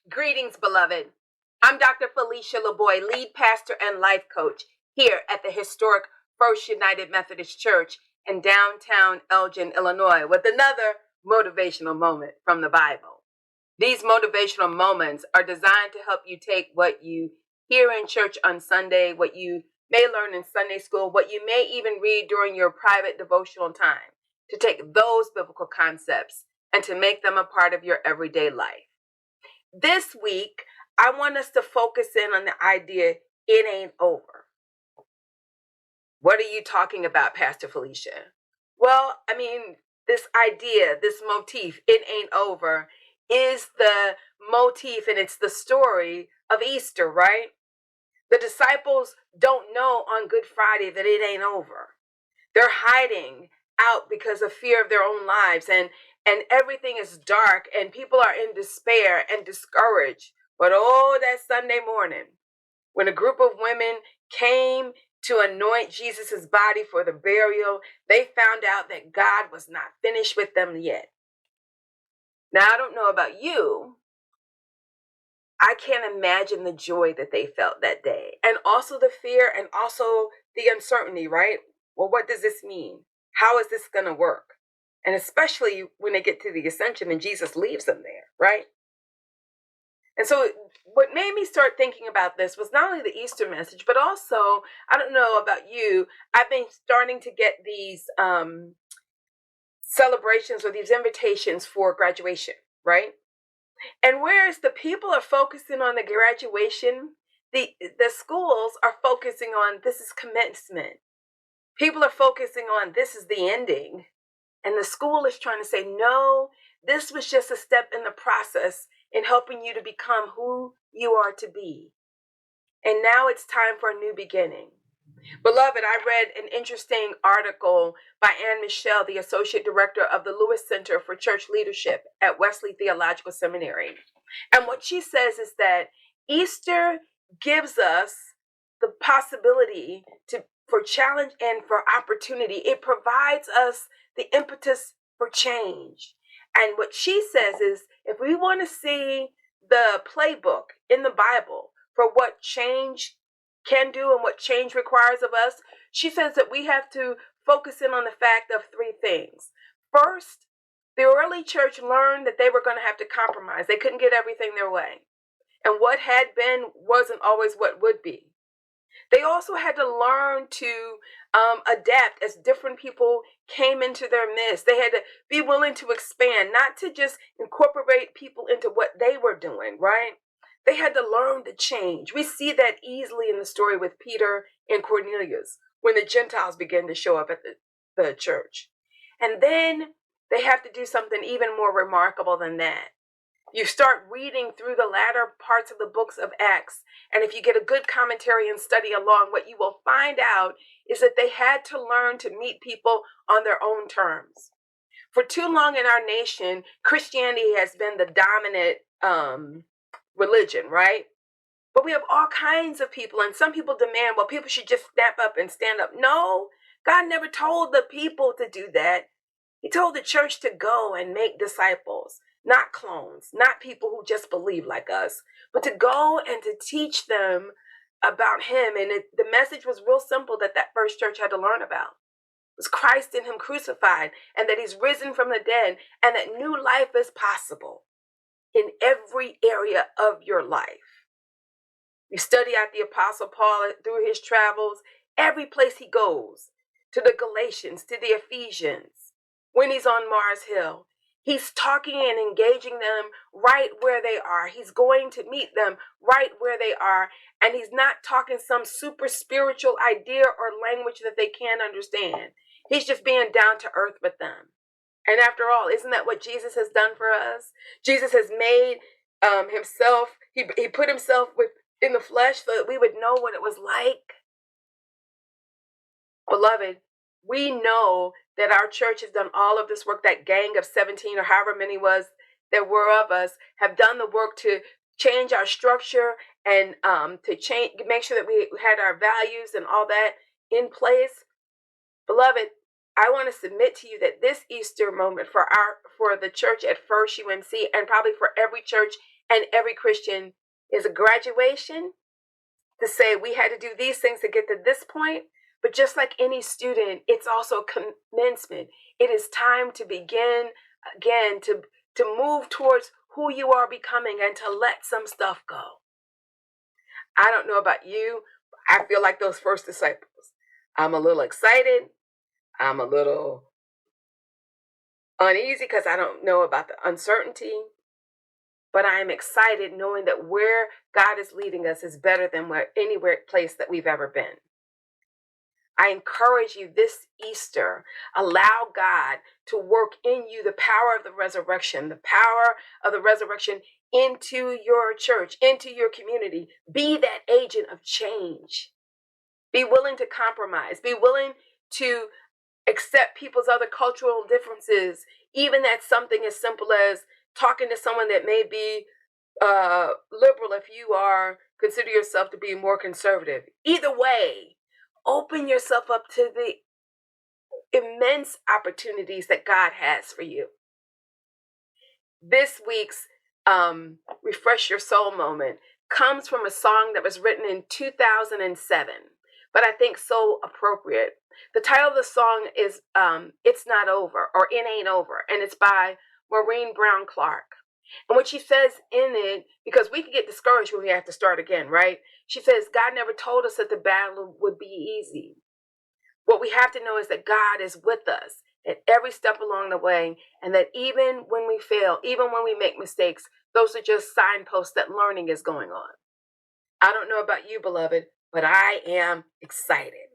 Greetings, beloved. I'm Dr. Felicia LaBoy, lead pastor and life coach here at the historic First United Methodist Church in downtown Elgin, Illinois, with another motivational moment from the Bible. These motivational moments are designed to help you take what you hear in church on Sunday, what you may learn in Sunday school, what you may even read during your private devotional time, to take those biblical concepts and to make them a part of your everyday life. This week, I want us to focus in on the idea, it ain't over. What are you talking about, Pastor Felicia? Well, this idea, this motif, it ain't over, is the motif and it's the story of Easter, right? The disciples don't know on Good Friday that it ain't over. They're hiding out because of fear of their own lives, and everything is dark and people are in despair and discouraged. But that Sunday morning, when a group of women came to anoint Jesus' body for the burial, they found out that God was not finished with them yet. Now, I don't know about you. I can't imagine the joy that they felt that day, and also the fear and also the uncertainty, right? Well, what does this mean? How is this going to work? And especially when they get to the ascension and Jesus leaves them there, right? And so what made me start thinking about this was not only the Easter message, but also, I don't know about you, I've been starting to get these celebrations or these invitations for graduation, right? And whereas the people are focusing on the graduation, the schools are focusing on this is commencement. People are focusing on this is the ending. And the school is trying to say, no, this was just a step in the process in helping you to become who you are to be. And now it's time for a new beginning. Beloved, I read an interesting article by Anne Michelle, the Associate Director of the Lewis Center for Church Leadership at Wesley Theological Seminary. And what she says is that Easter gives us the possibility for challenge and for opportunity. It provides us the impetus for change. And what she says is, if we want to see the playbook in the Bible for what change can do and what change requires of us, she says that we have to focus in on the fact of three things. First, the early church learned that they were going to have to compromise. They couldn't get everything their way. And what had been wasn't always what would be. They also had to learn to adapt as different people came into their midst. They had to be willing to expand, not to just incorporate people into what they were doing, right? They had to learn to change. We see that easily in the story with Peter and Cornelius when the Gentiles began to show up at the church. And then they have to do something even more remarkable than that. You start reading through the latter parts of the books of Acts, and if you get a good commentary and study along, what you will find out is that they had to learn to meet people on their own terms. For too long in our nation, Christianity has been the dominant religion, right? But we have all kinds of people, and some people demand, well, people should just snap up and stand up. No, God never told the people to do that. He told the church to go and make disciples. Not clones, not people who just believe like us, but to go and to teach them about him. And the message was real simple that first church had to learn about. It was Christ in him crucified, and that he's risen from the dead, and that new life is possible in every area of your life. You study out the Apostle Paul through his travels, every place he goes, to the Galatians, to the Ephesians, when he's on Mars Hill. He's talking and engaging them right where they are. He's going to meet them right where they are. And he's not talking some super spiritual idea or language that they can't understand. He's just being down to earth with them. And after all, isn't that what Jesus has done for us? Jesus has made himself, he put himself in the flesh so that we would know what it was like. Beloved, we know that our church has done all of this work. That gang of 17 or however many there were of us have done the work to change our structure and to make sure that we had our values and all that in place. Beloved, I want to submit to you that this Easter moment for the church at First UMC, and probably for every church And every Christian is a graduation to say we had to do these things to get to this point. But just like any student, it's also commencement. It is time to begin again, to move towards who you are becoming and to let some stuff go. I don't know about you. I feel like those first disciples. I'm a little excited. I'm a little uneasy because I don't know about the uncertainty. But I am excited knowing that where God is leading us is better than anywhere place that we've ever been. I encourage you this Easter, allow God to work in you the power of the resurrection into your church, into your community. Be that agent of change. Be willing to compromise. Be willing to accept people's other cultural differences, even that's something as simple as talking to someone that may be liberal if you consider yourself to be more conservative. Either way, open yourself up to the immense opportunities that God has for you. This week's Refresh Your Soul moment comes from a song that was written in 2007, but I think so appropriate. The title of the song is It's Not Over, or It Ain't Over, and it's by Maureen Brown Clark. And what she says in it, because we can get discouraged when we have to start again, right? She says, God never told us that the battle would be easy. What we have to know is that God is with us at every step along the way, and that even when we fail, even when we make mistakes, those are just signposts that learning is going on. I don't know about you, beloved, but I am excited.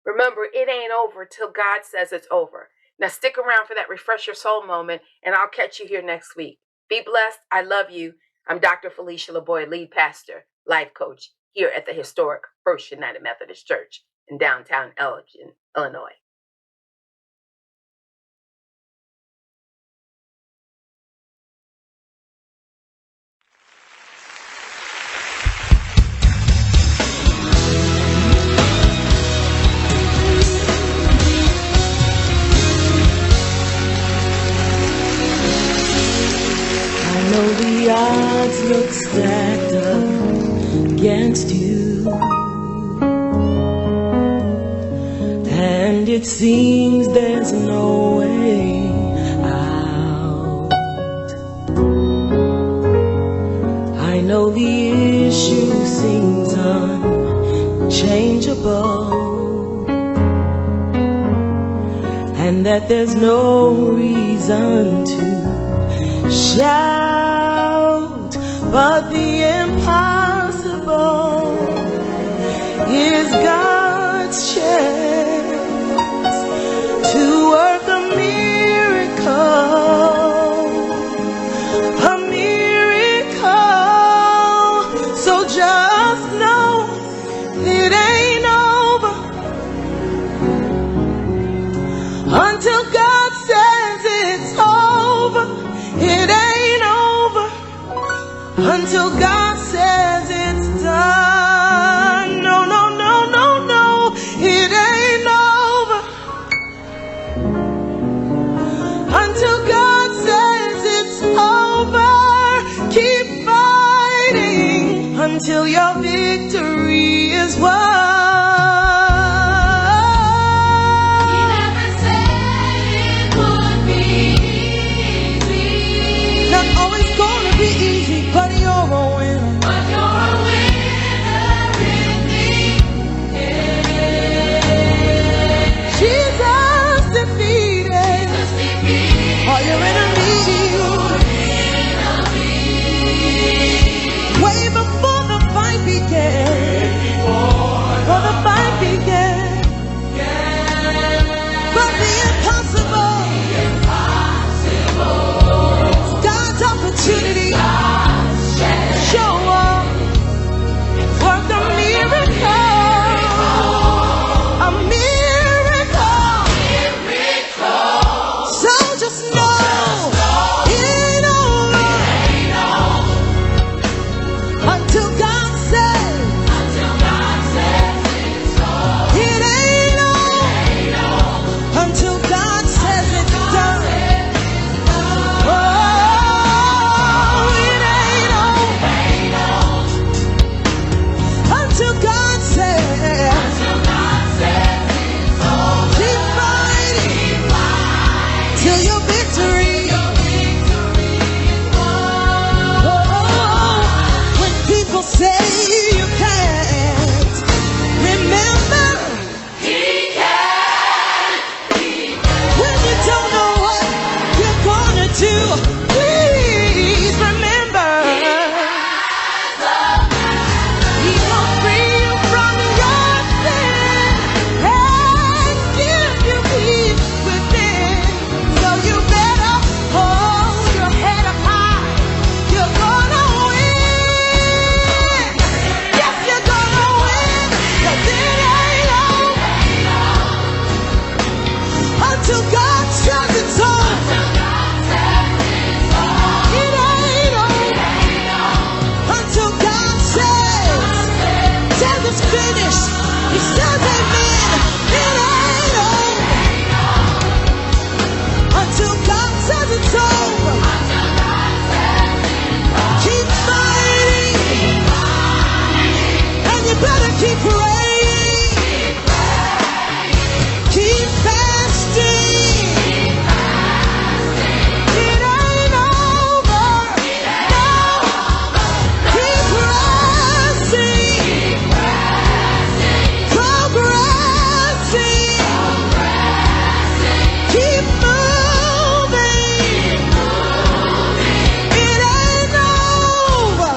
Remember, it ain't over till God says it's over. Now stick around for that Refresh Your Soul moment, and I'll catch you here next week. Be blessed. I love you. I'm Dr. Felicia LaBoy, lead pastor, life coach here at the historic First United Methodist Church in downtown Elgin, Illinois. I know the odds look stacked up against you, and it seems there's no way out. I know the issue seems unchangeable, and that there's no reason to shout, but the impossible is God's chance to work a miracle, so just know it ain't over until God says it's over. It ain't over until God says it's done. No, no, no, no, no. It ain't over until God says it's over. Keep fighting until your victory is won. But you're a winner. But you're a winner in me. Yeah. Jesus defeated all your enemies. Way before the fight began. For the till your victory. Oh, when people say you can't, remember He can. When you don't know what you're gonna do, please remember He will free you from your sin and give you peace within. So you better hold your head up high. You're gonna win. Yes, you're gonna win. 'Cause it ain't over until God says it's over. It ain't over until God says it's finished. He says amen. It ain't over until God says it's over. Keep fighting, and you better keep praying. Keep fasting. It ain't over. No. Keep pressing. Progressing. Keep moving. It ain't over.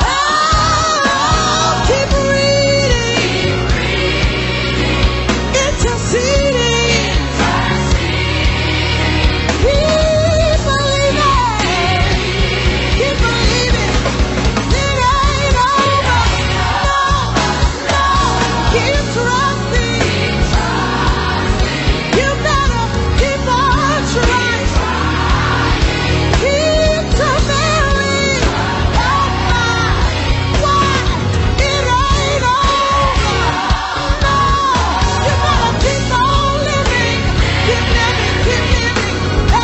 Oh, keep reading. Interceding. Keep believing. Keep believing. It ain't over. No. Keep trusting. You better keep on trying. Keep persevering. Oh my, why? It ain't over. No, you better keep on living. Keep living,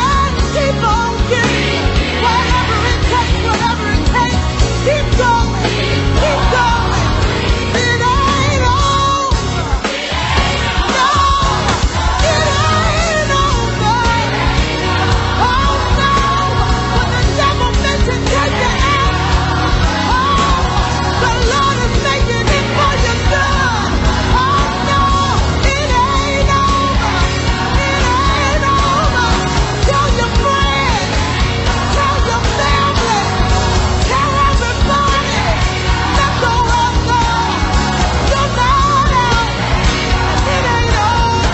and keep on giving. Whatever it takes, whatever it takes. Keep going, keep going. It ain't over. No, it ain't over. Oh no, when the devil meant to take you out, oh, the Lord is making it for your good. Oh no, it ain't over. It ain't over. Tell your friends, tell your family, tell everybody, let the world know you're not out. It ain't over.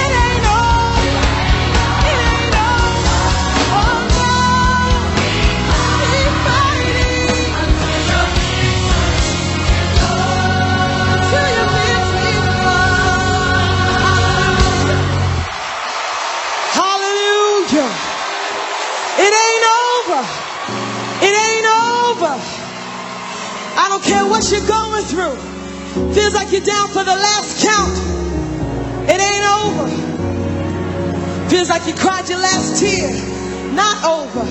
It ain't over. It ain't over. Oh no, keep fighting till your victory comes. Hallelujah. It ain't over. It ain't over. I don't care what you're going through. Feels like you're down for the last count. It ain't over. Feels like you cried your last tear. Not over.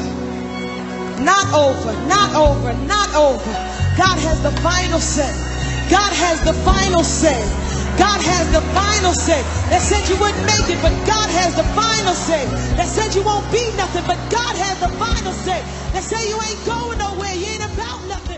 Not over. Not over. Not over. God has the final say. God has the final say. God has the final say. They said you wouldn't make it, but God has the final say. They said you won't be nothing, but God has the final say. They say you ain't going nowhere, you ain't about nothing.